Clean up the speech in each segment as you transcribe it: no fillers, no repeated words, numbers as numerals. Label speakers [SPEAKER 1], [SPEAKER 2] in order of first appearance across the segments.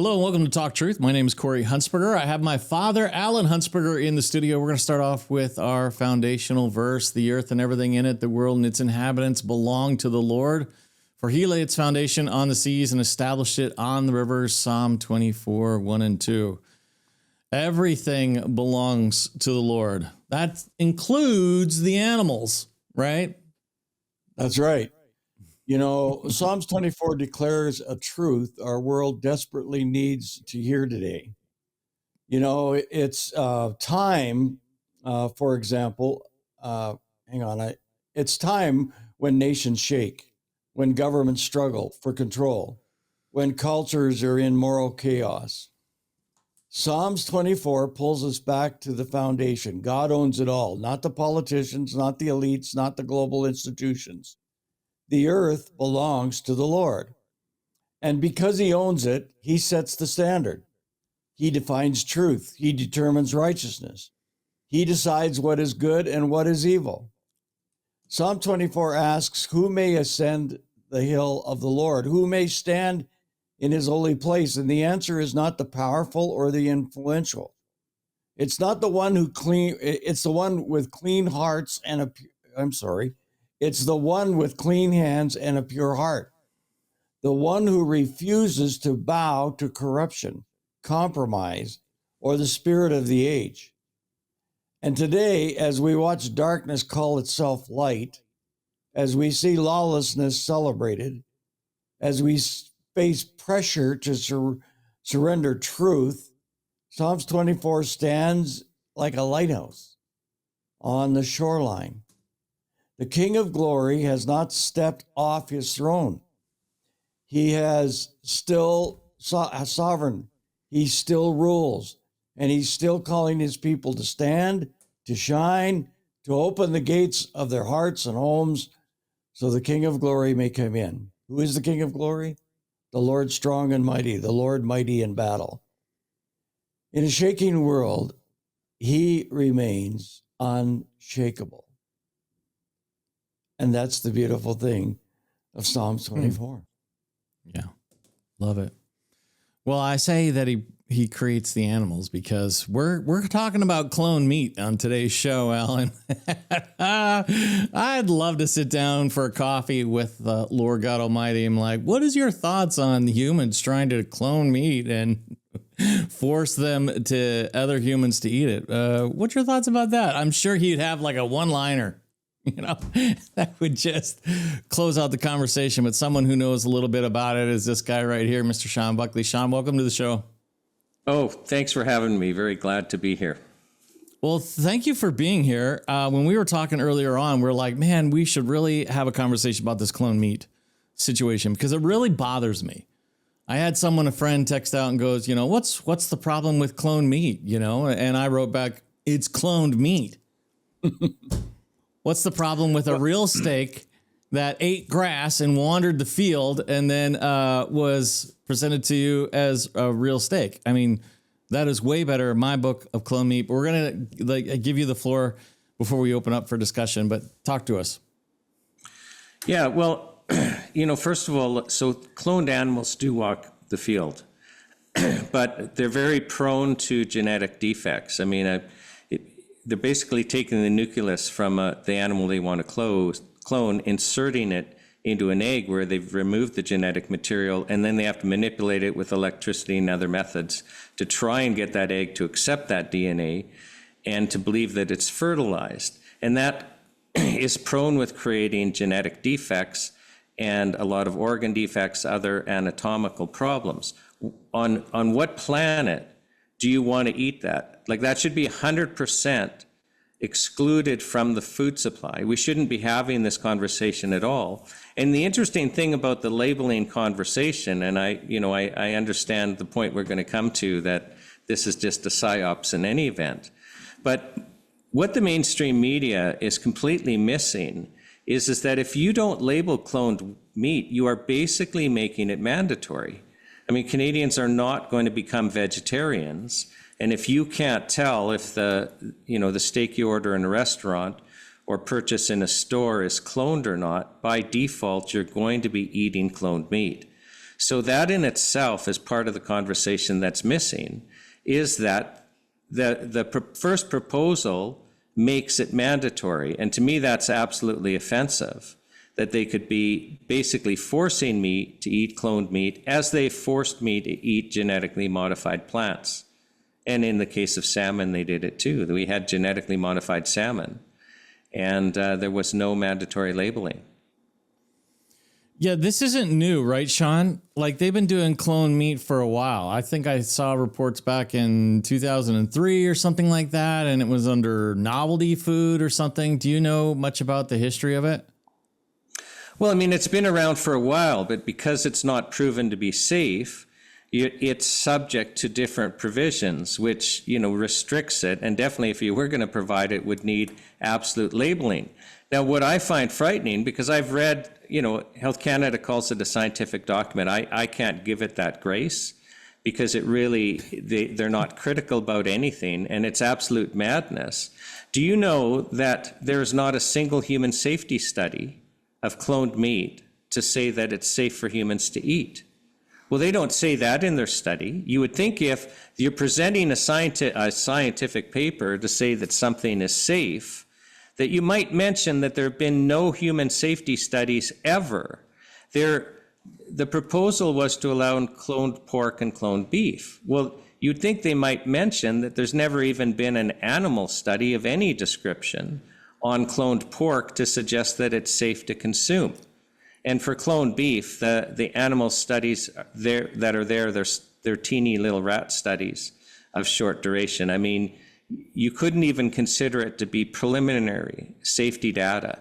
[SPEAKER 1] Hello and welcome to Talk Truth. My name is Corey Huntsberger. I have my father, Alan Huntsberger, in the studio. We're going to start off with our foundational verse. The earth and everything in it, the world and its inhabitants belong to the Lord. For he laid its foundation on the seas and established it on the rivers. Psalm 24, 1 and 2. Everything belongs to the Lord. That includes the animals, right?
[SPEAKER 2] That's right. You know, Psalms 24 declares a truth our world desperately needs to hear today. You know, it's time, for example, it's time when nations shake, when governments struggle for control, when cultures are in moral chaos. Psalms 24 pulls us back to the foundation. God owns it all, not the politicians, not the elites, not the global institutions. The earth belongs to the Lord. And because he owns it, he sets the standard. He defines truth. He determines righteousness. He decides what is good and what is evil. Psalm 24 asks, who may ascend the hill of the Lord? Who may stand in his holy place? And the answer is not the powerful or the influential. It's not the one it's the one with clean hearts and it's the one with clean hands and a pure heart. The one who refuses to bow to corruption, compromise, or the spirit of the age. And today, as we watch darkness call itself light, as we see lawlessness celebrated, as we face pressure to surrender truth, Psalms 24 stands like a lighthouse on the shoreline. The King of Glory has not stepped off his throne. He has still sovereign. He still rules, and he's still calling his people to stand, to shine, to open the gates of their hearts and homes so the King of Glory may come in. Who is the King of Glory? The Lord strong and mighty, the Lord mighty in battle. In a shaking world, he remains unshakable. And that's the beautiful thing of Psalms 24.
[SPEAKER 1] Yeah, love it. Well, I say that he creates the animals because we're talking about clone meat on today's show, Alan. I'd love to sit down for a coffee with Lord God Almighty. I'm like, what is your thoughts on humans trying to clone meat and force them to other humans to eat it? What's your thoughts about that? I'm sure he'd have like a one-liner. You know, that would just close out the conversation. But someone who knows a little bit about it is this guy right here, Mr. Shawn Buckley. Shawn, welcome to the show.
[SPEAKER 3] Oh, thanks for having me. Very glad to be here.
[SPEAKER 1] Well, thank you for being here. When we were talking earlier on, we're like, man, we should really have a conversation about this clone meat situation because it really bothers me. I had a friend text out and goes, you know, what's the problem with clone meat? You know, and I wrote back, it's cloned meat. What's the problem with a real steak that ate grass and wandered the field and then was presented to you as a real steak? I mean, that is way better in my book of clone meat. But we're going to give you the floor before we open up for discussion, but talk to us.
[SPEAKER 3] Yeah, well, you know, first of all, so cloned animals do walk the field, but they're very prone to genetic defects. I mean, they're basically taking the nucleus from the animal they want to clone, inserting it into an egg where they've removed the genetic material, and then they have to manipulate it with electricity and other methods to try and get that egg to accept that DNA and to believe that it's fertilized. And that is prone with creating genetic defects and a lot of organ defects, other anatomical problems. On what planet do you want to eat that? Like, that should be 100% excluded from the food supply. We shouldn't be having this conversation at all. And the interesting thing about the labeling conversation, and I understand the point we're going to come to, that this is just a psyops in any event. But what the mainstream media is completely missing is that if you don't label cloned meat, you are basically making it mandatory. I mean, Canadians are not going to become vegetarians. And if you can't tell if the steak you order in a restaurant or purchase in a store is cloned or not, by default, you're going to be eating cloned meat. So that in itself is part of the conversation that's missing, is that the first proposal makes it mandatory. And to me, that's absolutely offensive, that they could be basically forcing me to eat cloned meat as they forced me to eat genetically modified plants. And in the case of salmon, they did it too. We had genetically modified salmon, and there was no mandatory labeling.
[SPEAKER 1] Yeah, this isn't new, right, Shawn? Like, they've been doing clone meat for a while. I think I saw reports back in 2003 or something like that, and it was under novelty food or something. Do you know much about the history of it?
[SPEAKER 3] Well, I mean, it's been around for a while, but because it's not proven to be safe, it's subject to different provisions, which, restricts it. And definitely, if you were going to provide it, would need absolute labeling. Now, what I find frightening, because I've read, Health Canada calls it a scientific document. I can't give it that grace, because it really, they're not critical about anything, and it's absolute madness. Do you know that there's not a single human safety study of cloned meat to say that it's safe for humans to eat? Well, they don't say that in their study. You would think if you're presenting a scientific paper to say that something is safe, that you might mention that there have been no human safety studies ever. The proposal was to allow cloned pork and cloned beef. Well, you'd think they might mention that there's never even been an animal study of any description on cloned pork to suggest that it's safe to consume. And for cloned beef, the animal studies they're teeny little rat studies of short duration. I mean, you couldn't even consider it to be preliminary safety data.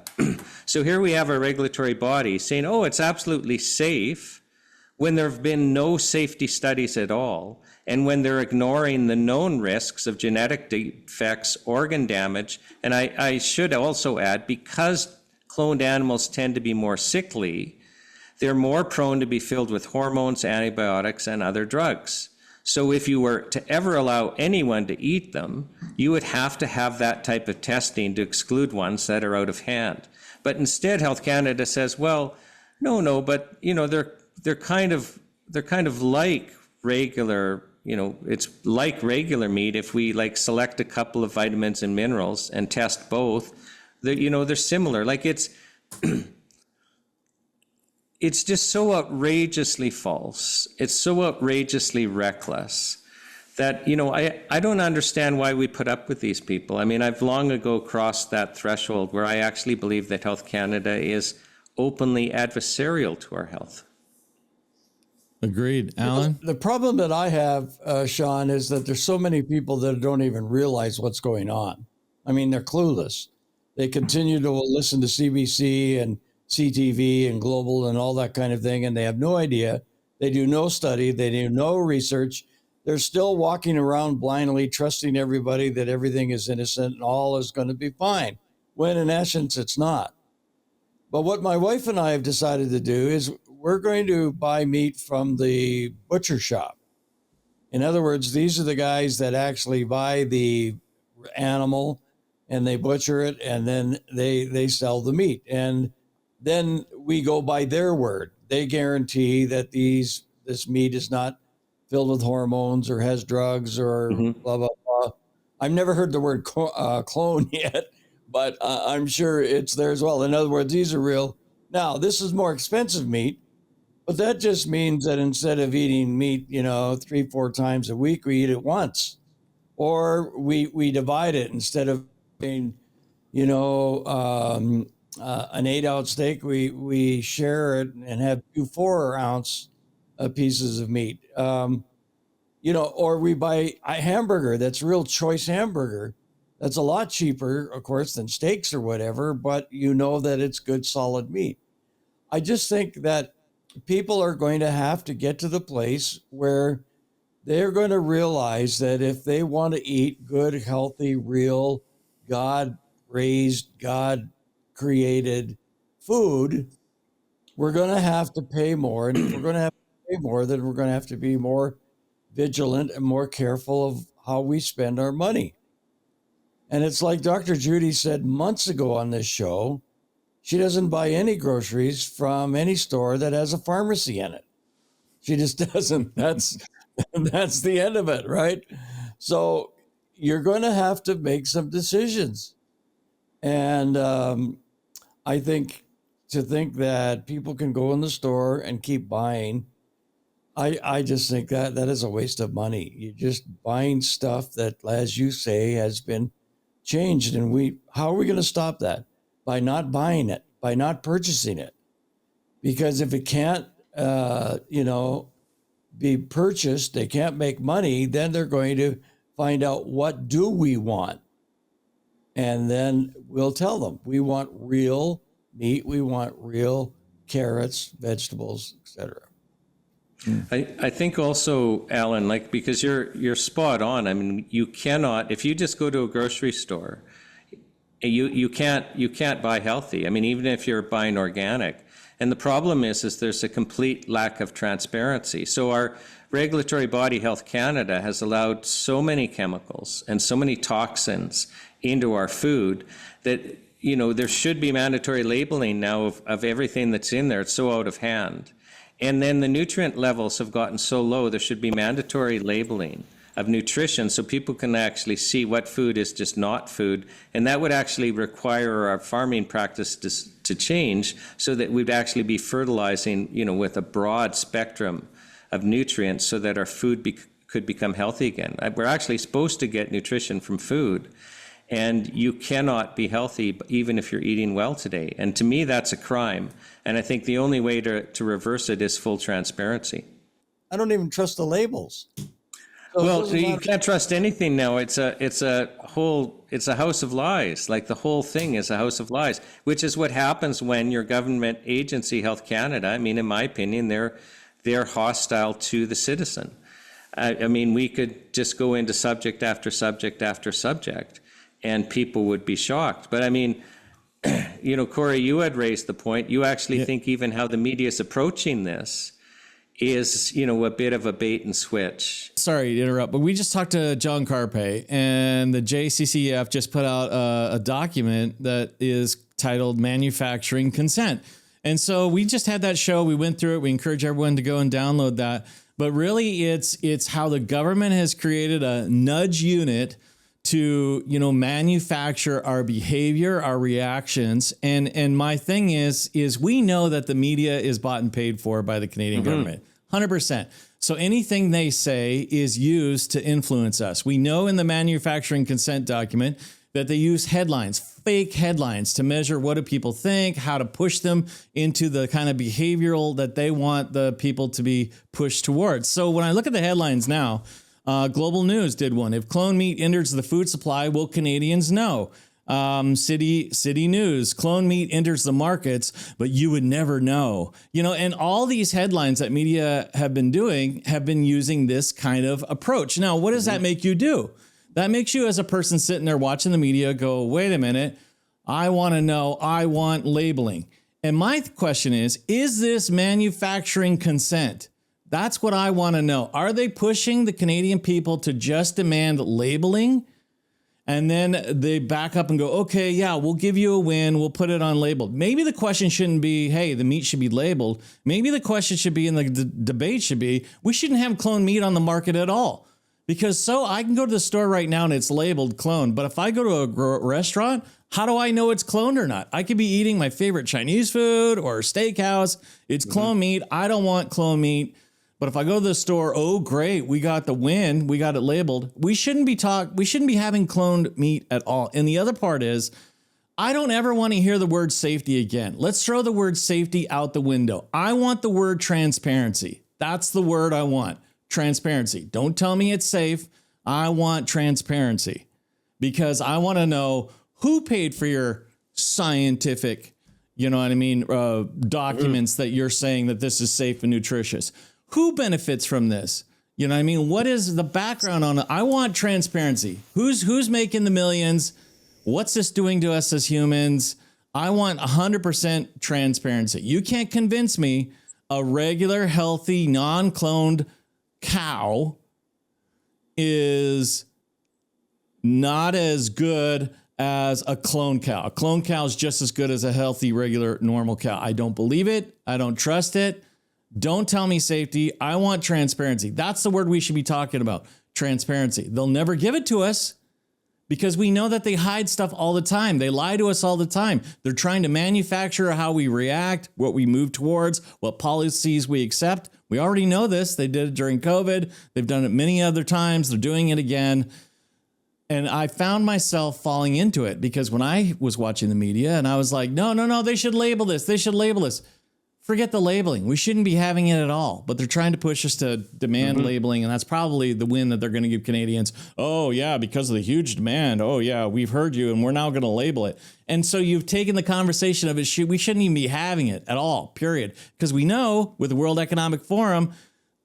[SPEAKER 3] So here we have a regulatory body saying, oh, it's absolutely safe, when there have been no safety studies at all, and when they're ignoring the known risks of genetic defects, organ damage. And I should also add, because cloned animals tend to be more sickly, they're more prone to be filled with hormones, antibiotics, and other drugs. So if you were to ever allow anyone to eat them, you would have to have that type of testing to exclude ones that are out of hand. But instead, Health Canada says, well, no, but they're kind of like regular, it's like regular meat. If we select a couple of vitamins and minerals and test both, they're similar. It's just so outrageously false. It's so outrageously reckless that, I don't understand why we put up with these people. I mean, I've long ago crossed that threshold where I actually believe that Health Canada is openly adversarial to our health.
[SPEAKER 1] Agreed. Alan?
[SPEAKER 2] The problem that I have, Shawn, is that there's so many people that don't even realize what's going on. I mean, they're clueless. They continue to listen to CBC and CTV and Global and all that kind of thing, and they have no idea. They do no study. They do no research. They're still walking around blindly, trusting everybody that everything is innocent and all is going to be fine, when in essence it's not. But what my wife and I have decided to do is we're going to buy meat from the butcher shop. In other words, these are the guys that actually buy the animal and they butcher it, and then they sell the meat. And then we go by their word. They guarantee that this meat is not filled with hormones or has drugs or blah, blah, blah. I've never heard the word clone yet, but I'm sure it's there as well. In other words, these are real. Now, this is more expensive meat, but that just means that instead of eating meat, 3-4 times a week, we eat it once. Or we divide it. Instead of being, an 8-ounce steak, we share it and have 2 4-ounce pieces of meat. Or we buy a hamburger that's real choice hamburger. That's a lot cheaper, of course, than steaks or whatever, but that it's good, solid meat. I just think that people are going to have to get to the place where they're going to realize that if they want to eat good, healthy, real, God-raised, God-created food, we're going to have to pay more. And if we're going to have to pay more, then we're going to have to be more vigilant and more careful of how we spend our money. And it's like Dr. Judy said months ago on this show, she doesn't buy any groceries from any store that has a pharmacy in it. She just doesn't. That's the end of it, right? So you're going to have to make some decisions. And I think to think that people can go in the store and keep buying, I just think that is a waste of money. You're just buying stuff that, as you say, has been changed. And how are we going to stop that? By not buying it, by not purchasing it. Because if it can't, be purchased, they can't make money, then they're going to find out, what do we want? And then we'll tell them, we want real meat, we want real carrots, vegetables, etc.
[SPEAKER 3] I think also, Alan, because you're spot on. I mean, you cannot, if you just go to a grocery store, you can't buy healthy. I mean, even if you're buying organic. And the problem is there's a complete lack of transparency. So our regulatory body, Health Canada, has allowed so many chemicals and so many toxins into our food that, there should be mandatory labeling now of everything that's in there. It's so out of hand. And then the nutrient levels have gotten so low, there should be mandatory labeling of nutrition so people can actually see what food is just not food. And that would actually require our farming practice to change so that we'd actually be fertilizing, with a broad spectrum of nutrients so that our food could become healthy again. We're actually supposed to get nutrition from food. And you cannot be healthy even if you're eating well today. And to me, that's a crime. And I think the only way to reverse it is full transparency.
[SPEAKER 2] I don't even trust the labels. So
[SPEAKER 3] well, you can't trust anything now. It's a house of lies. Like, the whole thing is a house of lies, which is what happens when your government agency, Health Canada, I mean, in my opinion, they're hostile to the citizen. I mean, we could just go into subject after subject after subject, and people would be shocked. But I mean, Corey, you had raised the point. You actually think even how the media is approaching this is, a bit of a bait and switch.
[SPEAKER 1] Sorry to interrupt, but we just talked to John Carpe, and the JCCF just put out a document that is titled Manufacturing Consent. And so we just had that show. We went through it. We encourage everyone to go and download that. But really, it's how the government has created a nudge unit to, manufacture our behavior, our reactions. And my thing is we know that the media is bought and paid for by the Canadian government, 100%. So anything they say is used to influence us. We know in the manufacturing consent document that they use headlines, fake headlines, to measure what do people think, how to push them into the kind of behavioral that they want the people to be pushed towards. So when I look at the headlines now, Global News did one. If clone meat enters the food supply, will Canadians know? City News, clone meat enters the markets, but you would never know. And all these headlines that media have been doing have been using this kind of approach. Now, what does that make you do? That makes you, as a person sitting there watching the media, go, wait a minute, I want to know, I want labeling. And my question is this manufacturing consent? That's what I want to know. Are they pushing the Canadian people to just demand labeling? And then they back up and go, okay, yeah, we'll give you a win. We'll put it on labeled. Maybe the question shouldn't be, hey, the meat should be labeled. Maybe the question should be, and the debate should be, we shouldn't have cloned meat on the market at all. Because I can go to the store right now and it's labeled cloned. But if I go to a restaurant, how do I know it's cloned or not? I could be eating my favorite Chinese food or steakhouse. It's cloned meat. I don't want cloned meat. But if I go to the store, oh, great, we got the win. We got it labeled. We shouldn't be having cloned meat at all. And the other part is, I don't ever want to hear the word safety again. Let's throw the word safety out the window. I want the word transparency. That's the word I want. Transparency. Don't tell me it's safe. I want transparency, because I want to know who paid for your scientific, documents that you're saying that this is safe and nutritious. Who benefits from this? What is the background on it? I want transparency. Who's making the millions? What's this doing to us as humans? I want 100% transparency. You can't convince me a regular, healthy, non-cloned cow is not as good as a clone cow. A clone cow is just as good as a healthy, regular, normal cow. I don't believe it. I don't trust it. Don't tell me safety. I want transparency. That's the word we should be talking about. Transparency. They'll never give it to us because we know that they hide stuff all the time. They lie to us all the time. They're trying to manufacture how we react, what we move towards, what policies we accept. We already know this. They did it during COVID. They've done it many other times. They're doing it again. And I found myself falling into it because when I was watching the media and I was like, no, they should label this. They should label this. Forget the labeling. We shouldn't be having it at all. But they're trying to push us to demand labeling. And that's probably the win that they're going to give Canadians. Oh, yeah, because of the huge demand. Oh, yeah, we've heard you and we're now going to label it. And so you've taken the conversation of it. We shouldn't even be having it at all, period. Because we know with the World Economic Forum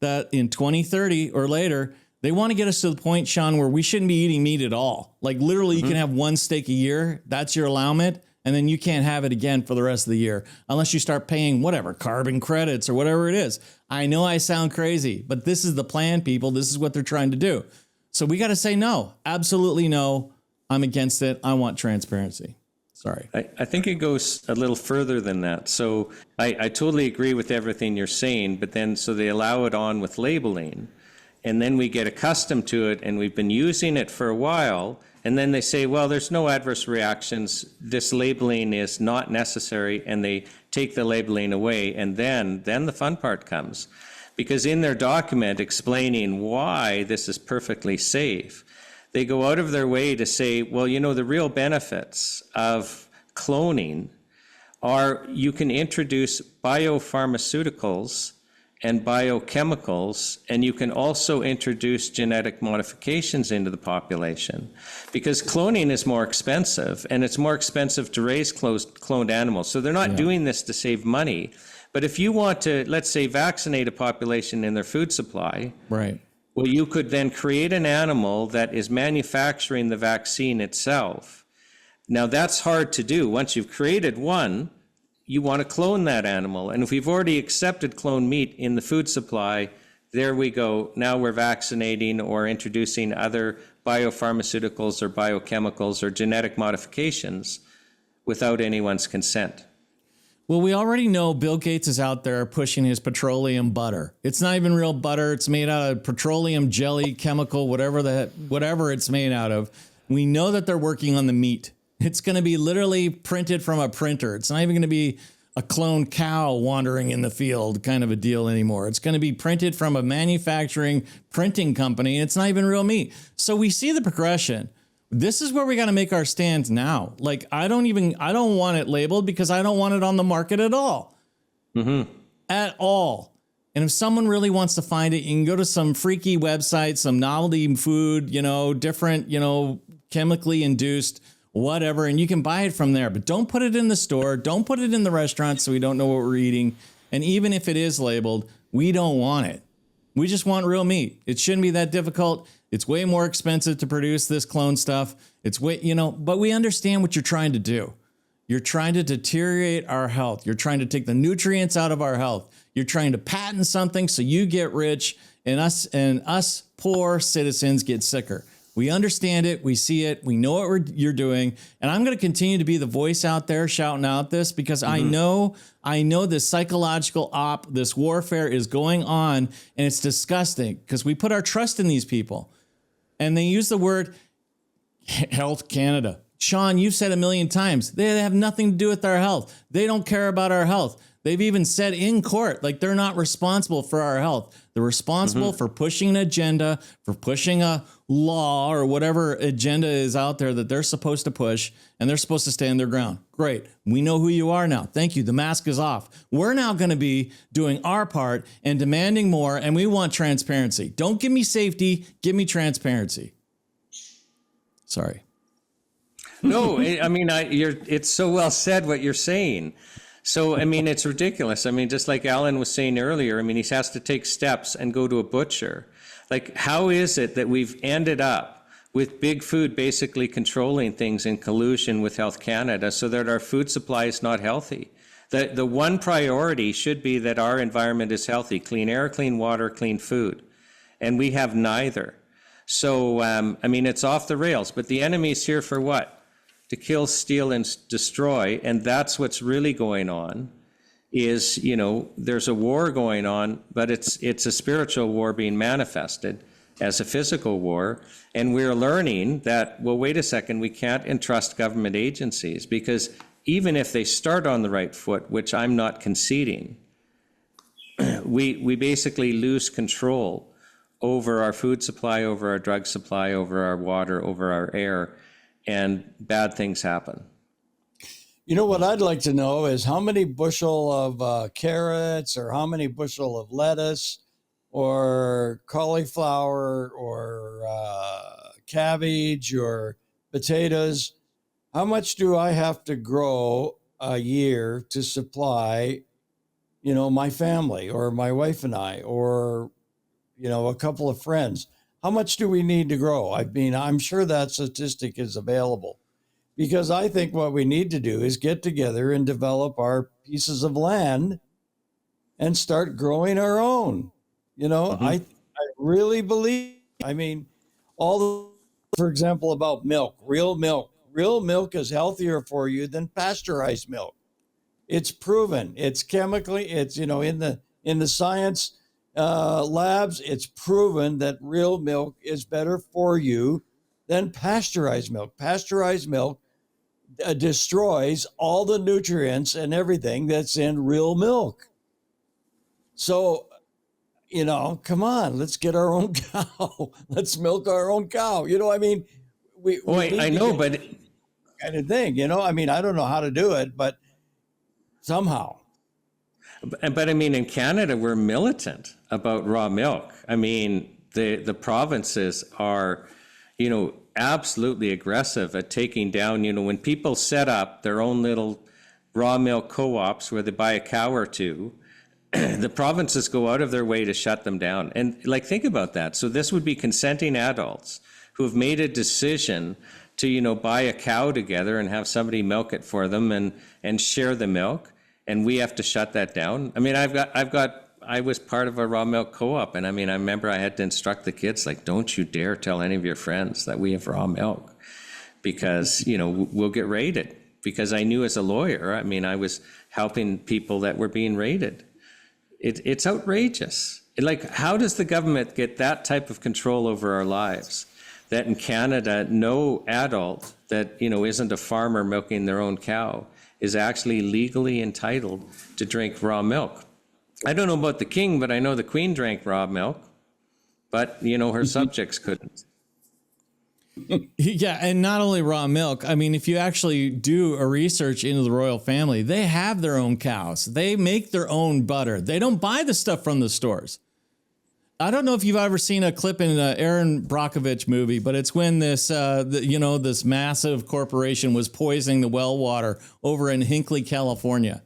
[SPEAKER 1] that in 2030 or later, they want to get us to the point, Shawn, where we shouldn't be eating meat at all. Like literally you can have one steak a year. That's your allowance. And then you can't have it again for the rest of the year unless you start paying whatever, carbon credits or whatever it is. I know I sound crazy, but this is the plan, people. This is what they're trying to do. So we got to say no, absolutely no. I'm against it. I want transparency. Sorry.
[SPEAKER 3] I think it goes a little further than that. So I totally agree with everything you're saying, but then so they allow it on with labeling and then we get accustomed to it and we've been using it for a while. And then they say, well, there's no adverse reactions. This labeling is not necessary. And they take the labeling away. And then the fun part comes. Because in their document explaining why this is perfectly safe, they go out of their way to say, well, you know, the real benefits of cloning are you can introduce biopharmaceuticals and biochemicals, and you can also introduce genetic modifications into the population. Because cloning is more expensive, and it's more expensive to raise cloned animals. So they're not doing this to save money. But if you want to, let's say, vaccinate a population in their food supply,
[SPEAKER 1] right?
[SPEAKER 3] Well, you could then create an animal that is manufacturing the vaccine itself. Now, that's hard to do. Once you've created one, you want to clone that animal. And if we've already accepted cloned meat in the food supply, there we go. Now we're vaccinating or introducing other biopharmaceuticals or biochemicals or genetic modifications without anyone's consent.
[SPEAKER 1] Well, we already know Bill Gates is out there pushing his petroleum butter. It's not even real butter. It's made out of petroleum jelly, chemical, whatever it's made out of. We know that they're working on the meat. It's going to be literally printed from a printer. It's not even going to be a cloned cow wandering in the field kind of a deal anymore. It's going to be printed from a manufacturing printing company. It's not even real meat. So we see the progression. This is where we got to make our stand now. Like, I don't want it labeled because I don't want it on the market at all. At all. And if someone really wants to find it, you can go to some freaky website, some novelty food, different, chemically induced whatever, and you can buy it from there. But don't put it in the store. Don't put it in the restaurant so we don't know what we're eating. And even if it is labeled, we don't want it. We just want real meat. It shouldn't be that difficult. It's way more expensive to produce this clone stuff. It's way, but we understand what you're trying to do. You're trying to deteriorate our health. You're trying to take the nutrients out of our health. You're trying to patent something so you get rich and us poor citizens get sicker. We understand it. We see it. We know what you're doing. And I'm going to continue to be the voice out there shouting out this because I know this psychological this warfare is going on, and it's disgusting because we put our trust in these people. And they use the word Health Canada. Shawn, you've said a million times, they have nothing to do with our health. They don't care about our health. They've even said in court, like, they're not responsible for our health. They're responsible for pushing an agenda, for pushing a law or whatever agenda is out there that they're supposed to push, and they're supposed to stand their ground. Great. We know who you are now. Thank you. The mask is off. We're now going to be doing our part and demanding more, and we want transparency. Don't give me safety. Give me transparency. Sorry.
[SPEAKER 3] No, I mean, it's so well said what you're saying. So, I mean, it's ridiculous. I mean, just like Alan was saying earlier, I mean, he has to take steps and go to a butcher. Like, how is it that we've ended up with Big Food basically controlling things in collusion with Health Canada so that our food supply is not healthy? The one priority should be that our environment is healthy, clean air, clean water, clean food. And we have neither. So, I mean, it's off the rails. But the enemy's here for what? To kill, steal, and destroy, and that's what's really going on. is, there's a war going on, but it's a spiritual war being manifested as a physical war. And we're learning that, well, wait a second, we can't entrust government agencies, because even if they start on the right foot, which I'm not conceding, we basically lose control over our food supply, over our drug supply, over our water, over our air, and bad things happen.
[SPEAKER 2] You know what I'd like to know is how many bushel of carrots or how many bushel of lettuce or cauliflower or cabbage or potatoes, how much do I have to grow a year to supply, my family or my wife and I, or, a couple of friends? How much do we need to grow? I mean, I'm sure that statistic is available, because I think what we need to do is get together and develop our pieces of land and start growing our own. I really believe, for example, about milk, real milk is healthier for you than pasteurized milk. It's proven. It's chemically, it's, in the science labs, it's proven that real milk is better for you than pasteurized milk. Pasteurized milk destroys all the nutrients and everything that's in real milk. So, come on, let's get our own cow. Let's milk our own cow.
[SPEAKER 3] I know, but
[SPEAKER 2] kind of thing, I don't know how to do it, but somehow.
[SPEAKER 3] But in Canada, we're militant about raw milk. The provinces are, absolutely aggressive at taking down, when people set up their own little raw milk co-ops where they buy a cow or two, the provinces go out of their way to shut them down. And think about that. So this would be consenting adults who have made a decision to, buy a cow together and have somebody milk it for them and share the milk. And we have to shut that down. I was part of a raw milk co-op, and I remember I had to instruct the kids, don't you dare tell any of your friends that we have raw milk, because, we'll get raided. Because I knew as a lawyer, I was helping people that were being raided. It's outrageous. How does the government get that type of control over our lives? That in Canada, no adult that, isn't a farmer milking their own cow is actually legally entitled to drink raw milk. I don't know about the king, but I know the queen drank raw milk, but, her subjects couldn't.
[SPEAKER 1] Yeah, and not only raw milk. If you actually do a research into the royal family, they have their own cows. They make their own butter. They don't buy the stuff from the stores. I don't know if you've ever seen a clip in an Aaron Brockovich movie, but it's when this, this massive corporation was poisoning the well water over in Hinckley, California.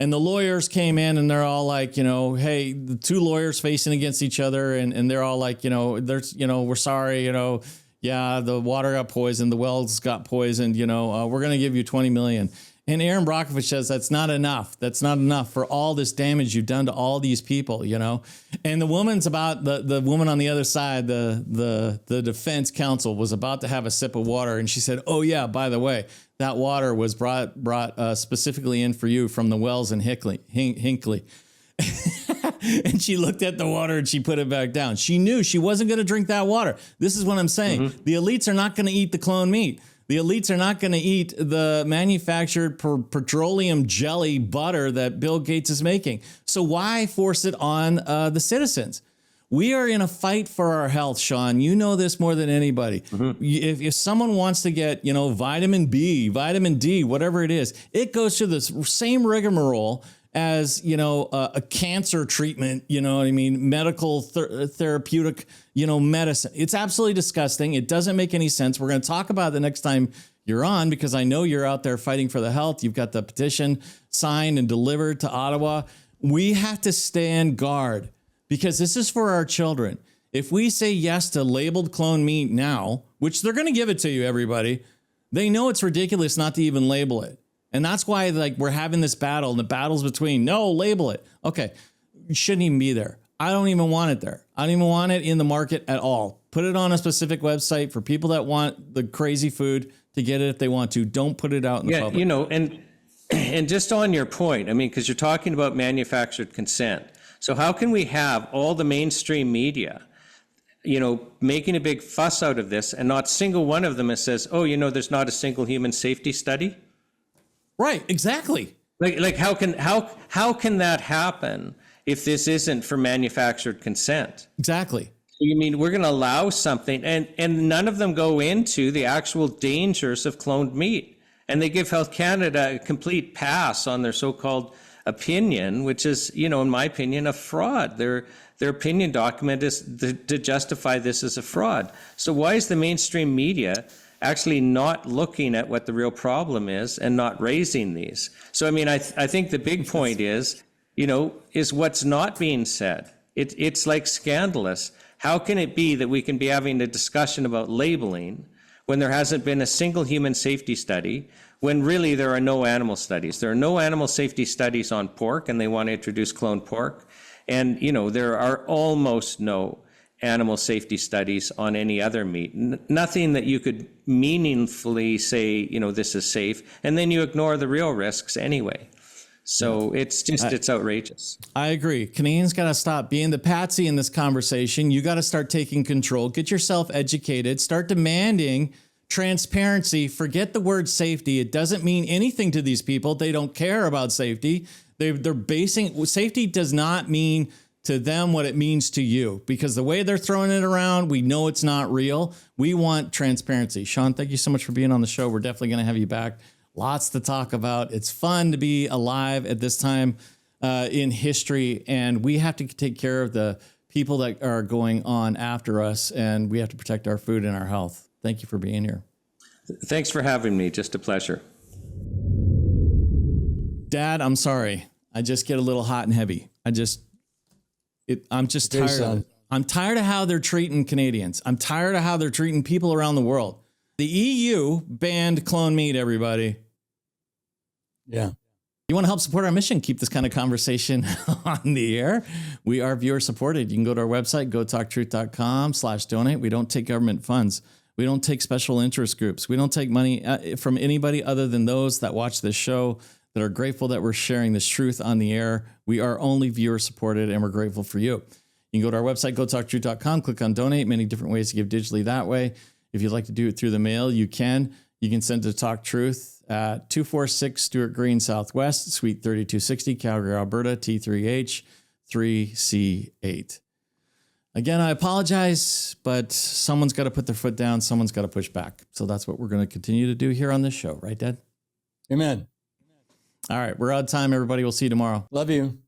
[SPEAKER 1] And the lawyers came in and they're all like, hey, the two lawyers facing against each other. And they're all like, we're sorry, yeah, the water got poisoned, the wells got poisoned, we're going to give you $20 million. And Aaron Brockovich says that's not enough. That's not enough for all this damage you've done to all these people, And the woman's about the woman on the other side, the defense counsel was about to have a sip of water, and she said, "Oh yeah, by the way, that water was brought specifically in for you from the wells in Hinckley." And she looked at the water and she put it back down. She knew she wasn't going to drink that water. This is what I'm saying. Mm-hmm. The elites are not going to eat the clone meat. The elites are not going to eat the manufactured petroleum jelly butter that Bill Gates is making. So why force it on the citizens? We are in a fight for our health, Shawn. You know this more than anybody. Mm-hmm. If someone wants to get, vitamin B, vitamin D, whatever it is, it goes through the same rigmarole as, a cancer treatment, medical therapeutic, medicine. It's absolutely disgusting. It doesn't make any sense. We're going to talk about it the next time you're on, because I know you're out there fighting for the health. You've got the petition signed and delivered to Ottawa. We have to stand guard, because this is for our children. If we say yes to labeled clone meat now, which they're going to give it to you, everybody, they know it's ridiculous not to even label it. And that's why we're having this battle, and the battle's between, no, label it. Okay, it shouldn't even be there. I don't even want it there. I don't even want it in the market at all. Put it on a specific website for people that want the crazy food to get it if they want to. Don't put it out in the public.
[SPEAKER 3] And just on your point, I mean, because you're talking about manufactured consent. So how can we have all the mainstream media, making a big fuss out of this, and not single one of them says, oh, there's not a single human safety study?
[SPEAKER 1] Right, exactly.
[SPEAKER 3] Like how can that happen if this isn't for manufactured consent?
[SPEAKER 1] Exactly.
[SPEAKER 3] You mean we're going to allow something, and none of them go into the actual dangers of cloned meat? And they give Health Canada a complete pass on their so-called opinion, which is, in my opinion, a fraud. Their opinion document is to justify this as a fraud. So why is the mainstream media actually not looking at what the real problem is and not raising these? So, I mean, I think the big point is what's not being said. It's like scandalous. How can it be that we can be having a discussion about labeling when there hasn't been a single human safety study, when really there are no animal studies? There are no animal safety studies on pork, and they want to introduce cloned pork. And, there are almost no animal safety studies on any other meat. Nothing that you could meaningfully say, this is safe. And then you ignore the real risks anyway. So it's outrageous.
[SPEAKER 1] I agree. Canadians got to stop being the patsy in this conversation. You got to start taking control. Get yourself educated. Start demanding transparency. Forget the word safety. It doesn't mean anything to these people. They don't care about safety. They're basing safety does not mean to them what it means to you, because the way they're throwing it around, we know it's not real. We want transparency. Shawn, thank you so much for being on the show. We're definitely going to have you back. Lots to talk about. It's fun to be alive at this time in history, and we have to take care of the people that are going on after us, and we have to protect our food and our health. Thank you for being here.
[SPEAKER 3] Thanks for having me. Just a pleasure.
[SPEAKER 1] Dad, I'm sorry. I just get a little hot and heavy. I'm just tired. Son. I'm tired of how they're treating Canadians. I'm tired of how they're treating people around the world. The EU banned clone meat, everybody.
[SPEAKER 2] Yeah.
[SPEAKER 1] You want to help support our mission, keep this kind of conversation on the air? We are viewer supported. You can go to our website, gotalktruth.com/donate. We don't take government funds. We don't take special interest groups. We don't take money from anybody other than those that watch this show, that are grateful that we're sharing this truth on the air. We are only viewer supported, and we're grateful for you. You can go to our website, gotalktruth.com, click on donate. Many different ways to give digitally that way. If you'd like to do it through the mail, you can. You can send to Talk Truth at 246 Stuart Green Southwest, Suite 3260, Calgary, Alberta, T3H 3C8. Again, I apologize, but someone's got to put their foot down. Someone's got to push back. So that's what we're going to continue to do here on this show. Right, Dad?
[SPEAKER 2] Amen.
[SPEAKER 1] All right. We're out of time, everybody. We'll see you tomorrow.
[SPEAKER 2] Love you.